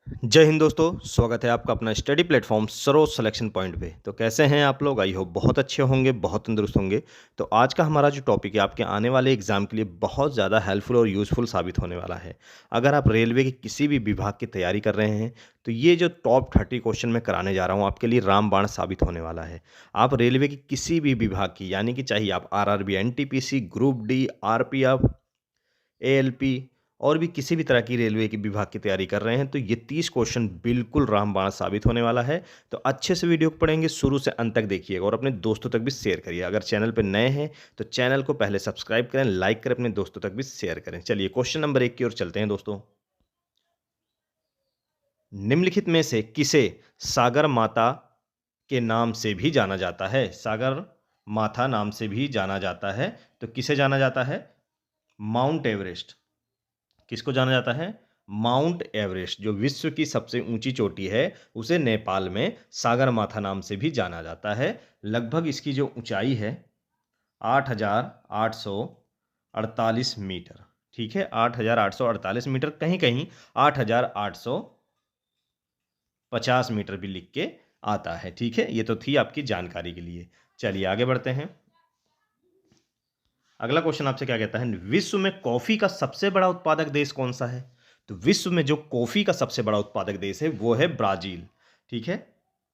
जय हिंद दोस्तों, स्वागत है आपका अपना study platform Saroj selection point पे। तो कैसे हैं आप लोग? आई होप बहुत अच्छे होंगे, बहुत तंदुरुस्त होंगे। तो आज का हमारा जो टॉपिक है आपके आने वाले एग्जाम के लिए बहुत ज़्यादा हेल्पफुल और यूज़फुल साबित होने वाला है। अगर आप रेलवे के किसी भी विभाग की तैयारी कर रहे हैं, तो ये जो टॉप 30 क्वेश्चन मैं कराने जा रहा हूँ आपके लिए रामबाण साबित होने वाला है। आप रेलवे की किसी भी विभाग की यानी कि चाहिए आप RRB, NTPC, group D, RPF, ALP और भी किसी भी तरह की रेलवे की विभाग की तैयारी कर रहे हैं तो ये 30 क्वेश्चन बिल्कुल रामबाण साबित होने वाला है। तो अच्छे से वीडियो को पढ़ेंगे, शुरू से अंत तक देखिएगा और अपने दोस्तों तक भी शेयर करिए। अगर चैनल पर नए हैं तो चैनल को पहले सब्सक्राइब करें, लाइक करें, अपने दोस्तों तक भी शेयर करें। चलिए क्वेश्चन नंबर 1 की ओर चलते हैं दोस्तों। निम्नलिखित में से किसे सागर माता के नाम से भी जाना जाता है? सागर माथा नाम से भी जाना जाता है। तो किसे जाना जाता है? Mount Everest. किसको जाना जाता है? माउंट एवरेस्ट, जो विश्व की सबसे ऊंची चोटी है, उसे नेपाल में सागरमाथा नाम से भी जाना जाता है। लगभग इसकी जो ऊंचाई है 8,848 मीटर। ठीक है, 8,848 मीटर, कहीं कहीं 8,850 मीटर भी लिख के आता है। ठीक है, ये तो थी आपकी जानकारी के लिए। चलिए आगे बढ़ते हैं। अगला क्वेश्चन आपसे क्या कहता है? विश्व में कॉफी का सबसे बड़ा उत्पादक देश कौन सा है? तो विश्व में जो कॉफी का सबसे बड़ा उत्पादक देश है वो है ब्राजील। ठीक है,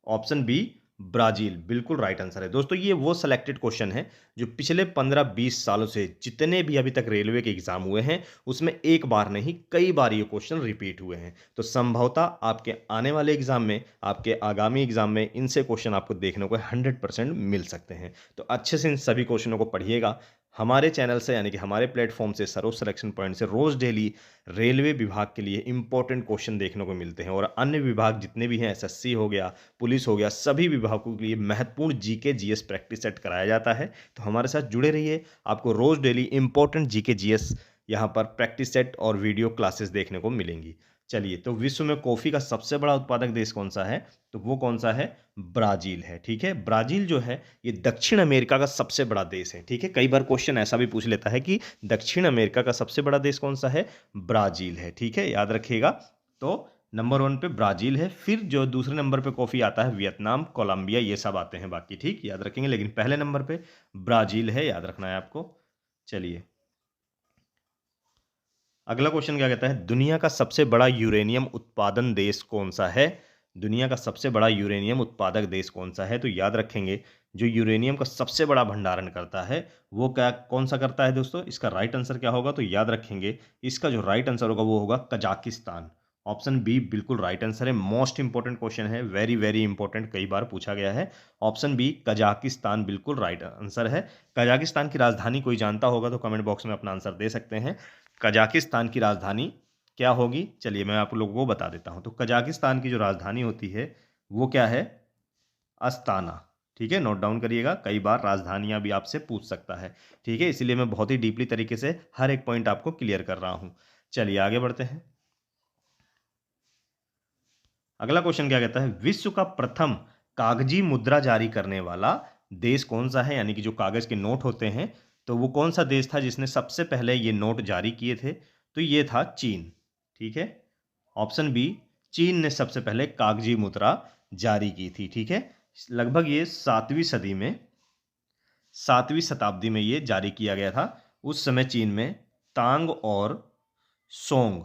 ऑप्शन बी ब्राजील बिल्कुल राइट आंसर है। दोस्तों ये वो सिलेक्टेड क्वेश्चन है जो पिछले 15-20 सालों से जितने भी अभी तक रेलवे के एग्जाम हुए हैं उसमें एक बार नहीं कई बार ये क्वेश्चन रिपीट हुए हैं। तो संभवतः आपके आने वाले एग्जाम में, आपके आगामी एग्जाम में इनसे क्वेश्चन आपको देखने को 100% मिल सकते हैं। तो अच्छे से इन सभी क्वेश्चनों को पढ़िएगा। हमारे चैनल से यानी कि हमारे प्लेटफॉर्म से, सरोज सिलेक्शन पॉइंट से रोज डेली रेलवे विभाग के लिए इंपॉर्टेंट क्वेश्चन देखने को मिलते हैं और अन्य विभाग जितने भी हैं, एसएससी हो गया, पुलिस हो गया, सभी विभागों के लिए महत्वपूर्ण जीके जीएस प्रैक्टिस सेट कराया जाता है। तो हमारे साथ जुड़े रहिए, आपको रोज डेली इंपॉर्टेंट जीके जीएस यहाँ पर प्रैक्टिस सेट और वीडियो क्लासेस देखने को मिलेंगी। चलिए, तो विश्व में कॉफी का सबसे बड़ा उत्पादक देश कौन सा है? तो वो कौन सा है? ब्राजील है। ठीक है, ब्राजील जो है ये दक्षिण अमेरिका का सबसे बड़ा देश है। ठीक है, कई बार क्वेश्चन ऐसा भी पूछ लेता है कि दक्षिण अमेरिका का सबसे बड़ा देश कौन सा है? ब्राजील है। ठीक है, याद रखिएगा। तो नंबर 1 पे ब्राजील है, फिर जो दूसरे नंबर पे कॉफी आता है वियतनाम, कोलंबिया, ये सब आते हैं बाकी। ठीक, याद रखेंगे, लेकिन पहले नंबर पे ब्राजील है, याद रखना है आपको। चलिए अगला क्वेश्चन क्या कहता है? दुनिया का सबसे बड़ा यूरेनियम उत्पादन देश कौन सा है? दुनिया का सबसे बड़ा यूरेनियम उत्पादक देश कौन सा है? तो याद रखेंगे, जो यूरेनियम का सबसे बड़ा भंडारण करता है वो क्या कौन सा करता है दोस्तों? इसका राइट आंसर क्या होगा? तो याद रखेंगे, इसका जो राइट आंसर होगा वो होगा कजाकिस्तान। ऑप्शन बी बिल्कुल राइट आंसर है। मोस्ट इंपॉर्टेंट क्वेश्चन है, वेरी वेरी इंपॉर्टेंट, कई बार पूछा गया है। ऑप्शन बी कजाकिस्तान बिल्कुल राइट आंसर है। कजाकिस्तान की राजधानी कोई जानता होगा तो कमेंट बॉक्स में अपना आंसर दे सकते हैं। कजाकिस्तान की राजधानी क्या होगी? चलिए मैं आप लोगों को बता देता हूं। तो कजाकिस्तान की जो राजधानी होती है वो क्या है? अस्ताना। ठीक है, नोट डाउन करिएगा, कई बार राजधानियां भी आपसे पूछ सकता है। ठीक है, इसीलिए मैं बहुत ही डीपली तरीके से हर एक पॉइंट आपको क्लियर कर रहा हूं। चलिए आगे बढ़ते हैं। अगला क्वेश्चन क्या कहता है? विश्व का प्रथम कागजी मुद्रा जारी करने वाला देश कौन सा है? यानी कि जो कागज के नोट होते हैं, तो वो कौन सा देश था जिसने सबसे पहले ये नोट जारी किए थे? तो ये था चीन। ठीक है, ऑप्शन बी, चीन ने सबसे पहले कागजी मुद्रा जारी की थी। ठीक है, लगभग ये 7वीं शताब्दी में ये जारी किया गया था। उस समय चीन में तांग और सोंग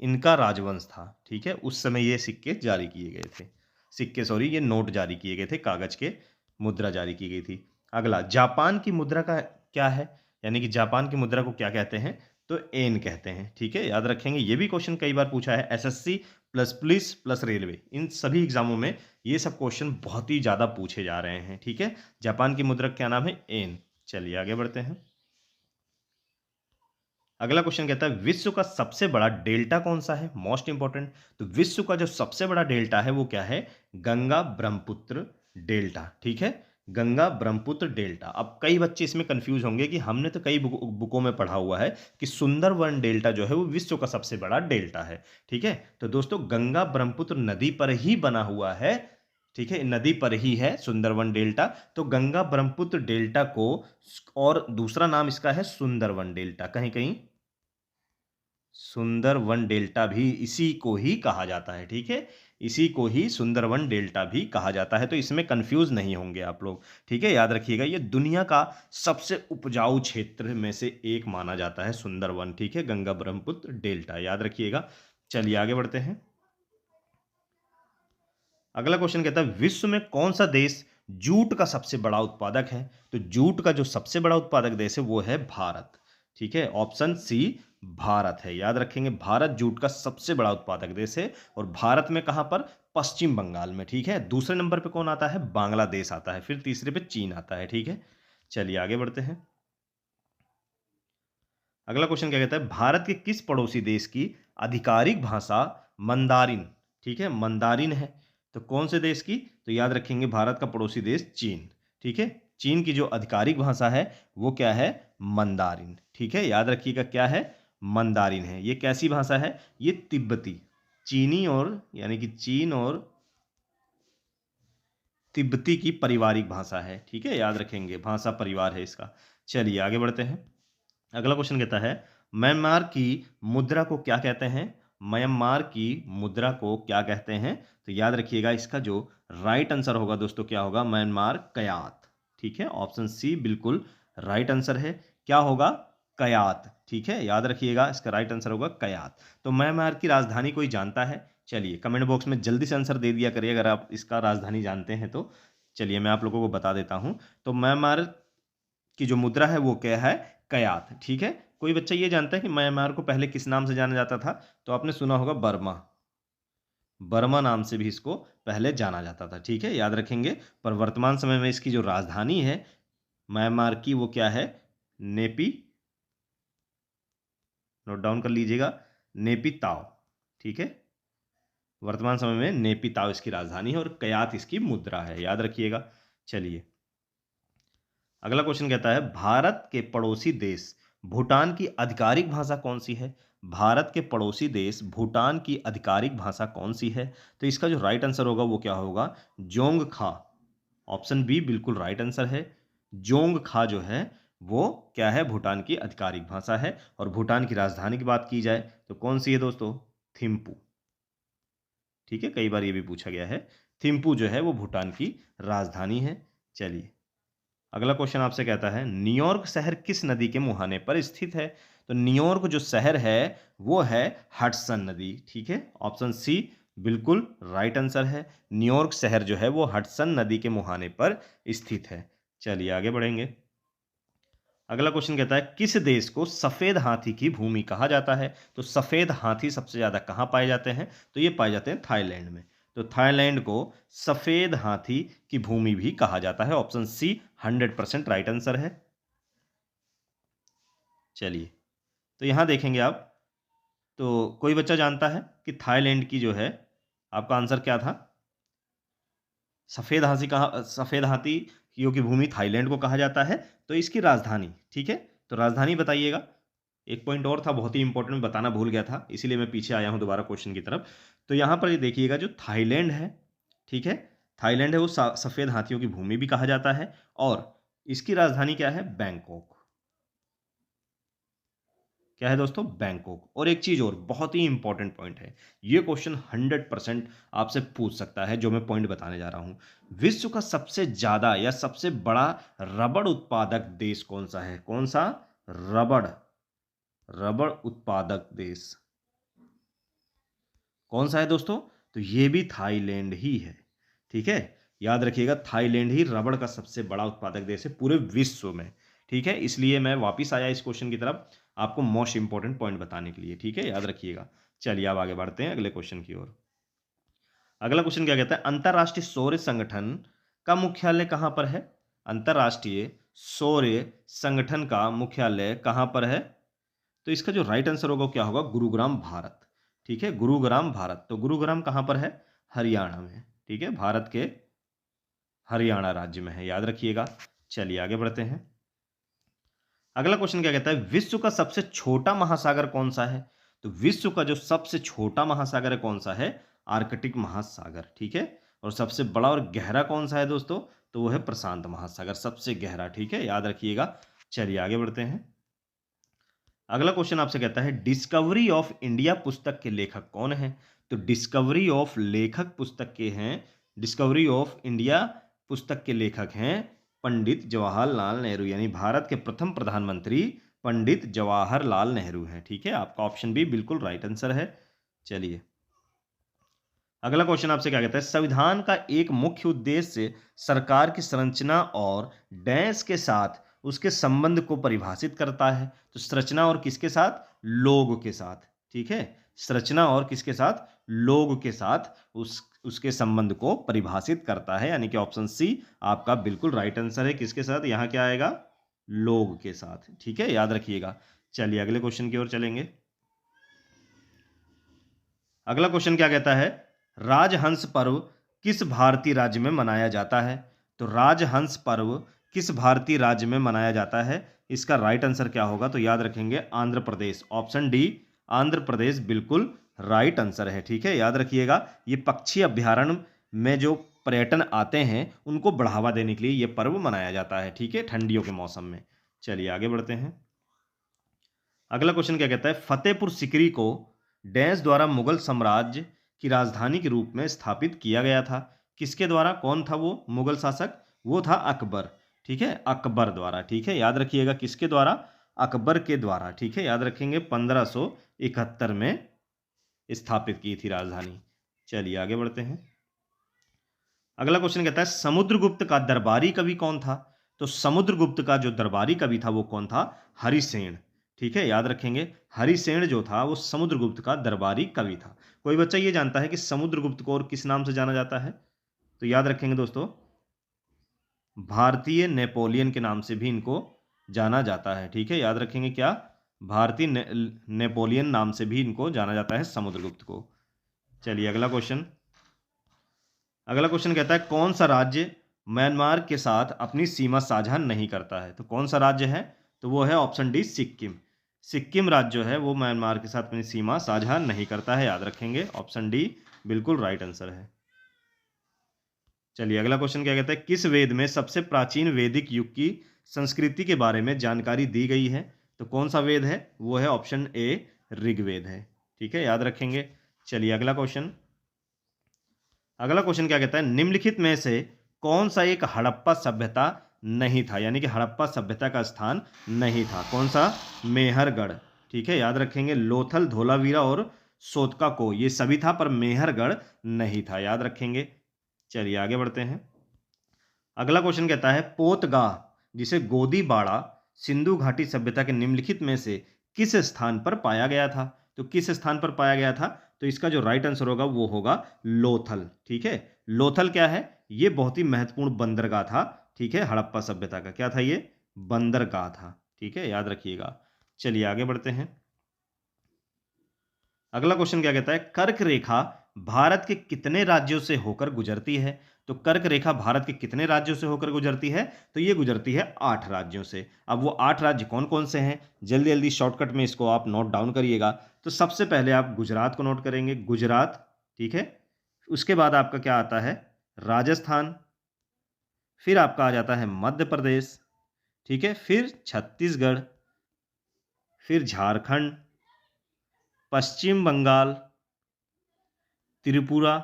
इनका राजवंश था। ठीक है, उस समय ये सिक्के जारी किए गए थे। सिक्के सॉरी, ये नोट जारी किए गए थे, कागज के मुद्रा जारी की गई थी। अगला, जापान की मुद्रा का क्या है? यानी कि जापान की मुद्रा को क्या कहते हैं? तो एन कहते हैं। ठीक है, याद रखेंगे, ये भी क्वेश्चन कई बार पूछा है, SSC plus police plus railway, इन सभी एग्जामों में ये सब क्वेश्चन बहुत ही ज्यादा पूछे जा रहे हैं। ठीक है, जापान की मुद्रा क्या नाम है? एन। चलिए आगे बढ़ते हैं। अगला क्वेश्चन कहता है विश्व का सबसे बड़ा डेल्टा कौन सा है? Most important. तो विश्व का जो सबसे बड़ा डेल्टा है वो क्या है? गंगा ब्रह्मपुत्र डेल्टा। ठीक है, गंगा ब्रह्मपुत्र डेल्टा। अब कई बच्चे इसमें कंफ्यूज होंगे कि हमने तो कई बुकों में पढ़ा हुआ है कि सुंदरवन डेल्टा जो है वो विश्व का सबसे बड़ा डेल्टा है। ठीक है, तो दोस्तों गंगा ब्रह्मपुत्र नदी पर ही बना हुआ है। ठीक है, नदी पर ही है सुंदरवन डेल्टा। तो गंगा ब्रह्मपुत्र डेल्टा को, और दूसरा नाम इसका है सुंदरवन डेल्टा, कहीं कहीं सुंदरवन डेल्टा भी इसी को ही कहा जाता है, ठीक है, इसी को ही सुंदरवन डेल्टा भी कहा जाता है। तो इसमें कंफ्यूज नहीं होंगे आप लोग, ठीक है। याद रखिएगा ये दुनिया का सबसे उपजाऊ क्षेत्र में से एक माना जाता है सुंदरवन, ठीक है, गंगा ब्रह्मपुत्र डेल्टा, याद रखिएगा। चलिए आगे बढ़ते हैं। अगला क्वेश्चन कहता है विश्व में कौन सा देश जूट का सबसे बड़ा उत्पादक है? तो जूट का जो सबसे बड़ा उत्पादक देश है वो है भारत, ठीक है, ऑप्शन सी भारत है। याद रखेंगे भारत जूट का सबसे बड़ा उत्पादक देश है। और भारत में कहां पर? पश्चिम बंगाल में, ठीक है। दूसरे नंबर पे कौन आता है? बांग्लादेश आता है। फिर तीसरे पे चीन आता है, ठीक है। चलिए आगे बढ़ते हैं। अगला क्वेश्चन क्या कहता है भारत के किस पड़ोसी देश की आधिकारिक भाषा मंदारिन, ठीक है, मंदारिन है? तो कौन से देश की? तो याद रखेंगे भारत का पड़ोसी देश चीन, ठीक है। चीन की जो आधिकारिक भाषा है वो क्या है? मंदारिन, ठीक है। याद रखिएगा क्या है? मंदारिन है। ये कैसी भाषा है? ये तिब्बती, चीनी और यानी कि चीन और तिब्बती की पारिवारिक भाषा है, ठीक है। याद रखेंगे भाषा परिवार है इसका। चलिए आगे बढ़ते हैं। अगला क्वेश्चन कहता है म्यांमार की मुद्रा को क्या कहते हैं? म्यांमार की मुद्रा को क्या कहते हैं? तो याद रखिएगा इसका जो राइट आंसर होगा दोस्तों क्या होगा? म्यांमार कयात, ठीक है, ऑप्शन सी बिल्कुल राइट आंसर है। क्या होगा? कयात, ठीक है। याद रखिएगा इसका राइट आंसर होगा कयात। तो म्यांमार की राजधानी कोई जानता है? चलिए कमेंट बॉक्स में जल्दी से आंसर दे दिया करिए अगर आप इसका राजधानी जानते हैं तो। चलिए मैं आप लोगों को बता देता हूं। तो म्यांमार की जो मुद्रा है वो क्या है? कयात, ठीक है। कोई बच्चा ये जानता है कि म्यांमार को पहले किस नाम से जाना जाता था? तो आपने सुना होगा बर्मा, बर्मा नाम से भी इसको पहले जाना जाता था, ठीक है। याद रखेंगे। पर वर्तमान समय में इसकी जो राजधानी है म्यांमार की वो क्या है? नेपी, नोट डाउन कर लीजिएगा, नेपी ताओ, ठीक है। वर्तमान समय में नेपी ताओ इसकी राजधानी है और कयात इसकी मुद्रा है, याद रखिएगा। चलिए अगला क्वेश्चन कहता है भारत के पड़ोसी देश भूटान की आधिकारिक भाषा कौन सी है? भारत के पड़ोसी देश भूटान की आधिकारिक भाषा कौन सी है? तो इसका जो राइट आंसर होगा वो क्या होगा? जोंग खा, ऑप्शन बी बिल्कुल राइट आंसर है। जोंग खा जो है वो क्या है? भूटान की आधिकारिक भाषा है। और भूटान की राजधानी की बात की जाए तो कौन सी है दोस्तों? थिम्पू, ठीक है, कई बार ये भी पूछा गया है। थिम्पू जो है वो भूटान की राजधानी है। चलिए अगला क्वेश्चन आपसे कहता है न्यूयॉर्क शहर किस नदी के मुहाने पर स्थित है? तो न्यूयॉर्क जो शहर है वो है हडसन नदी, ठीक है, ऑप्शन सी बिल्कुल राइट आंसर है। न्यूयॉर्क शहर जो है वो हडसन नदी के मुहाने पर स्थित है। चलिए आगे बढ़ेंगे। अगला क्वेश्चन कहता है किस देश को सफेद हाथी की भूमि कहा जाता है? तो सफेद हाथी सबसे ज्यादा कहां पाए जाते हैं? तो ये पाए जाते हैं थाईलैंड में। तो थाईलैंड को सफेद हाथी की भूमि भी कहा जाता है, ऑप्शन सी 100% राइट आंसर है। चलिए तो यहां देखेंगे आप, तो कोई बच्चा जानता है कि थाईलैंड की जो है, आपका आंसर क्या था? सफेद हाथी कहा, सफेद हाथी की भूमि थाईलैंड को कहा जाता है। तो इसकी राजधानी, ठीक है, तो राजधानी बताइएगा। एक पॉइंट और था बहुत ही इंपॉर्टेंट, बताना भूल गया था, इसीलिए मैं पीछे आया हूं दोबारा क्वेश्चन की तरफ। तो यहां पर ये देखिएगा जो थाईलैंड है, ठीक है, थाईलैंड है वो सफेद हाथियों की भूमि भी कहा जाता है। और इसकी राजधानी क्या है? बैंकॉक। क्या है दोस्तों? बैंकॉक। और एक चीज और बहुत ही इंपॉर्टेंट पॉइंट है, ये क्वेश्चन 100% आपसे पूछ सकता है जो मैं पॉइंट बताने जा रहा हूं। विश्व का सबसे ज्यादा या सबसे बड़ा रबड़ उत्पादक देश कौन सा है? कौन सा? रबड़, रबड़ उत्पादक देश कौन सा है दोस्तों? तो ये भी थाईलैंड ही है, ठीक है। याद रखिएगा थाईलैंड ही रबड़ का सबसे बड़ा उत्पादक देश है पूरे विश्व में, ठीक है। इसलिए मैं वापस आया इस क्वेश्चन की तरफ आपको मोस्ट इंपॉर्टेंट पॉइंट बताने के लिए, ठीक है, याद रखिएगा। चलिए अब आगे बढ़ते हैं अगले क्वेश्चन की ओर। अगला क्वेश्चन क्या कहता है अंतरराष्ट्रीय सौर संगठन का मुख्यालय कहां पर है? अंतरराष्ट्रीय सौर संगठन का मुख्यालय कहां पर है? तो इसका जो राइट आंसर होगा क्या होगा? गुरुग्राम भारत, ठीक है, गुरुग्राम भारत। तो गुरुग्राम कहां पर है? हरियाणा में, ठीक है, भारत के हरियाणा राज्य में है, याद रखिएगा। चलिए आगे बढ़ते हैं। अगला क्वेश्चन क्या कहता है विश्व का सबसे छोटा महासागर कौन सा है? तो विश्व का जो सबसे छोटा महासागर है कौन सा है? आर्कटिक महासागर, ठीक है। और सबसे बड़ा और गहरा कौन सा है दोस्तों? तो वो है प्रशांत महासागर, सबसे गहरा, ठीक है, याद रखिएगा। चलिए आगे बढ़ते हैं। अगला क्वेश्चन आपसे कहता है डिस्कवरी ऑफ इंडिया पुस्तक के लेखक कौन है? तो डिस्कवरी ऑफ लेखक पुस्तक के हैं, डिस्कवरी ऑफ इंडिया पुस्तक के लेखक हैं पंडित जवाहरलाल नेहरू, यानी भारत के प्रथम प्रधानमंत्री पंडित जवाहरलाल नेहरू हैं। ठीक है, आपका ऑप्शन बी बिल्कुल राइट आंसर है। चलिए अगला क्वेश्चन आपसे क्या कहता है, संविधान का एक मुख्य उद्देश्य सरकार की संरचना और डैश के साथ उसके संबंध को परिभाषित करता है। तो संरचना और किसके साथ? लोग के साथ। ठीक है, संरचना और किसके साथ? लोग के साथ उसके संबंध को परिभाषित करता है, यानी कि ऑप्शन सी आपका बिल्कुल राइट आंसर है। किसके साथ? यहाँ क्या आएगा? लोग के साथ। ठीक है, याद रखिएगा। चलिए अगले क्वेश्चन की ओर चलेंगे। अगला क्वेश्चन क्या कहता है, राजहंस पर्व किस भारतीय राज्य में मनाया जाता है? तो राजहंस पर्व किस भारतीय राज्य में मनाया जाता है? इसका राइट आंसर क्या होगा? तो याद रखेंगे आंध्र प्रदेश। ऑप्शन डी आंध्र प्रदेश बिल्कुल राइट आंसर है। ठीक है, याद रखिएगा। ये पक्षी अभ्यारण्य में जो पर्यटन आते हैं उनको बढ़ावा देने के लिए ये पर्व मनाया जाता है। ठीक है, ठंडियों के मौसम में। चलिए आगे बढ़ते हैं। अगला क्वेश्चन क्या कहता है, फतेहपुर सिकरी को डैश द्वारा मुगल साम्राज्य की राजधानी के रूप में स्थापित किया गया था? किसके द्वारा? कौन था वो मुगल शासक? वो था अकबर। ठीक है, अकबर द्वारा। ठीक है, याद रखिएगा किसके द्वारा? अकबर के द्वारा। ठीक है, याद रखेंगे 1571 में स्थापित की थी राजधानी। चलिए आगे बढ़ते हैं। अगला क्वेश्चन कहता है समुद्रगुप्त का दरबारी कवि कौन था? तो समुद्रगुप्त का जो दरबारी कवि था वो कौन था? हरिसेन। ठीक है, याद रखेंगे हरिसेन जो था वो समुद्रगुप्त का दरबारी कवि था। कोई बच्चा ये जानता है कि समुद्रगुप्त को और किस नाम से जाना जाता है? तो याद रखेंगे दोस्तों, भारतीय नेपोलियन के नाम से भी इनको जाना जाता है। ठीक है, याद रखेंगे क्या? भारतीय नेपोलियन नाम से भी इनको जाना जाता है समुद्रगुप्त को। चलिए अगला क्वेश्चन। अगला क्वेश्चन कहता है कौन सा राज्य म्यांमार के साथ अपनी सीमा साझा नहीं करता है? तो कौन सा राज्य है? तो वो है ऑप्शन डी सिक्किम। सिक्किम राज्य जो है वो म्यांमार के साथ अपनी सीमा साझा नहीं करता है। याद रखेंगे ऑप्शन डी बिल्कुल राइट आंसर है। चलिए अगला क्वेश्चन क्या कहता है, किस वेद में सबसे प्राचीन वैदिक युग की संस्कृति के बारे में जानकारी दी गई है? तो कौन सा वेद है? वो है ऑप्शन ए ऋग्वेद है। ठीक है, याद रखेंगे। चलिए अगला क्वेश्चन। अगला क्वेश्चन क्या कहता है, निम्नलिखित में से कौन सा एक हड़प्पा सभ्यता नहीं था? यानी कि हड़प्पा सभ्यता का स्थान नहीं था। कौन सा? मेहरगढ़। ठीक है, याद रखेंगे लोथल, धोलावीरा और सोतका को ये सभी था, पर मेहरगढ़ नहीं था। याद रखेंगे। चलिए आगे बढ़ते हैं। अगला क्वेश्चन कहता है पोतगाह जिसे गोदी बाड़ा सिंधु घाटी सभ्यता के निम्नलिखित में से किस स्थान पर पाया गया था? तो किस स्थान पर पाया गया था? तो इसका जो राइट आंसर होगा वो होगा लोथल। ठीक है, लोथल क्या है? ये बहुत ही महत्वपूर्ण बंदरगाह था। ठीक है, हड़प्पा सभ्यता का क्या था? ये बंदरगाह था। ठीक है, याद रखिएगा। चलिए आगे बढ़ते हैं। अगला क्वेश्चन क्या कहता है, कर्क रेखा भारत के कितने राज्यों से होकर गुजरती है? तो कर्क रेखा भारत के कितने राज्यों से होकर गुजरती है? तो ये गुजरती है 8 राज्यों से। अब वो 8 राज्य कौन कौन से हैं? जल्दी जल्दी शॉर्टकट में इसको आप नोट डाउन करिएगा। तो सबसे पहले आप गुजरात को नोट करेंगे, गुजरात। ठीक है, उसके बाद आपका क्या आता है? राजस्थान। फिर आपका आ जाता है मध्य प्रदेश। ठीक है, फिर छत्तीसगढ़, फिर झारखंड, पश्चिम बंगाल, त्रिपुरा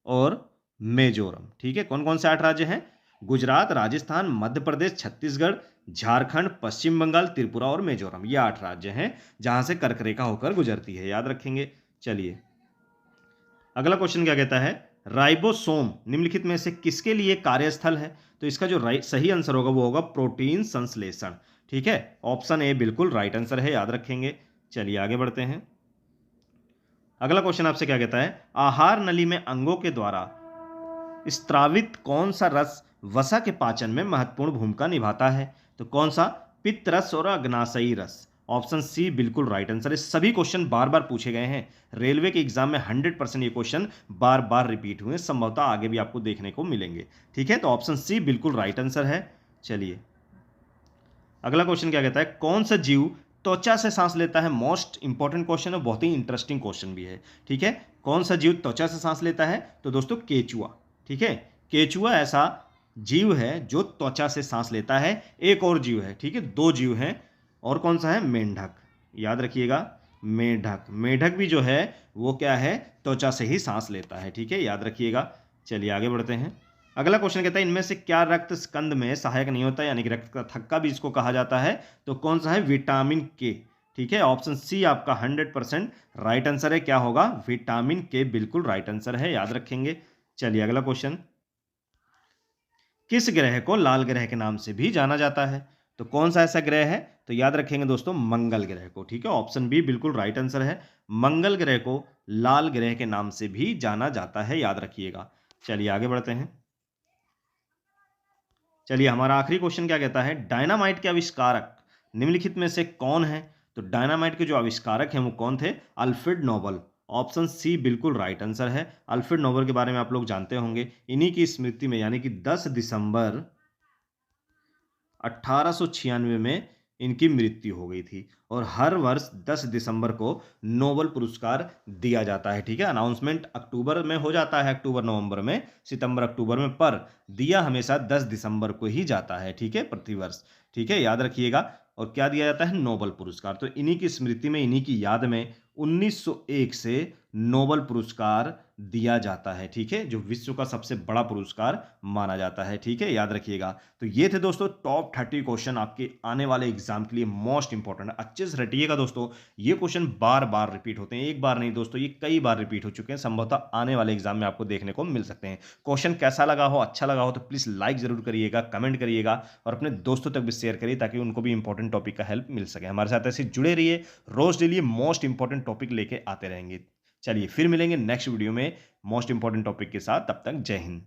और मिजोरम। ठीक है, कौन कौन से 8 राज्य हैं? गुजरात, राजस्थान, मध्य प्रदेश, छत्तीसगढ़, झारखंड, पश्चिम बंगाल, त्रिपुरा और मिजोरम। ये 8 राज्य हैं जहां से कर्क रेखा होकर गुजरती है। याद रखेंगे। चलिए अगला क्वेश्चन क्या कहता है, राइबोसोम निम्नलिखित में से किसके लिए कार्यस्थल है? तो इसका जो सही आंसर होगा वो होगा प्रोटीन संश्लेषण। ठीक है, ऑप्शन ए बिल्कुल राइट आंसर है। याद रखेंगे। चलिए आगे बढ़ते हैं। अगला क्वेश्चन आपसे क्या कहता है, आहार नली में अंगों के द्वारा स्त्रावित कौन सा रस वसा के पाचन में महत्वपूर्ण भूमिका निभाता है? तो कौन सा? पित्त रस और अग्नाशयी रस। ऑप्शन सी बिल्कुल राइट आंसर है। सभी क्वेश्चन बार बार पूछे गए हैं रेलवे के एग्जाम में, 100% ये क्वेश्चन बार बार रिपीट हुए, संभवतः आगे भी आपको देखने को मिलेंगे। ठीक है, तो ऑप्शन सी बिल्कुल राइट आंसर है। चलिए अगला क्वेश्चन क्या कहता है, कौन सा जीव त्वचा से सांस लेता है? मोस्ट इंपॉर्टेंट क्वेश्चन है, बहुत ही इंटरेस्टिंग क्वेश्चन भी है। ठीक है, कौन सा जीव त्वचा से सांस लेता है? तो दोस्तों केचुआ। ठीक है, केचुआ ऐसा जीव है जो त्वचा से सांस लेता है। एक और जीव है, ठीक है, 2 जीव हैं और कौन सा है, मेंढक, याद रखिएगा मेंढक। मेंढक भी जो है वो क्या है, त्वचा से ही सांस लेता है, ठीक है, याद रखिएगा। चलिए आगे बढ़ते हैं। अगला क्वेश्चन कहता है इनमें से क्या रक्त स्कंद में सहायक नहीं होता, यानी कि रक्त का थक्का भी इसको कहा जाता है, तो कौन सा है, विटामिन के, ठीक है। ऑप्शन सी आपका 100% राइट आंसर है, क्या होगा, विटामिन के, बिल्कुल राइट आंसर है, याद रखेंगे। चलिए अगला क्वेश्चन, किस ग्रह को लाल ग्रह के नाम से भी जाना जाता है, तो कौन सा ऐसा ग्रह है, तो याद रखेंगे दोस्तों मंगल ग्रह को, ठीक है। ऑप्शन बी बिल्कुल राइट आंसर है, मंगल ग्रह को लाल ग्रह के नाम से भी जाना जाता है, याद रखिएगा। चलिए आगे बढ़ते हैं। चलिए हमारा आखिरी क्वेश्चन क्या कहता है, डायनामाइट के आविष्कारक निम्नलिखित में से कौन है, तो डायनामाइट के जो आविष्कारक हैं वो कौन थे, अल्फ्रेड नोबल। ऑप्शन सी बिल्कुल राइट आंसर है। अल्फ्रेड नोबल के बारे में आप लोग जानते होंगे, इन्हीं की स्मृति में यानी कि 10 दिसंबर 1896 में इनकी मृत्यु हो गई थी, और हर वर्ष 10 दिसंबर को नोबल पुरस्कार दिया जाता है, ठीक है। अनाउंसमेंट अक्टूबर में हो जाता है, अक्टूबर नवंबर में, सितंबर अक्टूबर में, पर दिया हमेशा 10 दिसंबर को ही जाता है, ठीक है, प्रतिवर्ष, ठीक है, याद रखिएगा। और क्या दिया जाता है, नोबल पुरस्कार। तो इन्हीं की स्मृति में, इन्हीं की याद में 1901 से नोबल पुरस्कार दिया जाता है, ठीक है, जो विश्व का सबसे बड़ा पुरस्कार माना जाता है, ठीक है, याद रखिएगा। तो ये थे दोस्तों टॉप 30 क्वेश्चन आपके आने वाले एग्जाम के लिए मोस्ट इंपॉर्टेंट। अच्छे से रटिएगा दोस्तों, ये क्वेश्चन बार बार रिपीट होते हैं, एक बार नहीं दोस्तों, ये कई बार रिपीट हो चुके हैं, संभवतः आने वाले एग्जाम में आपको देखने को मिल सकते हैं। क्वेश्चन कैसा लगा हो, अच्छा लगा हो, तो प्लीज लाइक जरूर करिएगा, कमेंट करिएगा, और अपने दोस्तों तक भी शेयर करिए, ताकि उनको भी इंपॉर्टेंट टॉपिक का हेल्प मिल सके। हमारे साथ ऐसे जुड़े रहिए, रोज डेली मोस्ट इंपॉर्टेंट टॉपिक लेके आते रहेंगे। चलिए फिर मिलेंगे नेक्स्ट वीडियो में मोस्ट इंपॉर्टेंट टॉपिक के साथ, तब तक जय हिंद।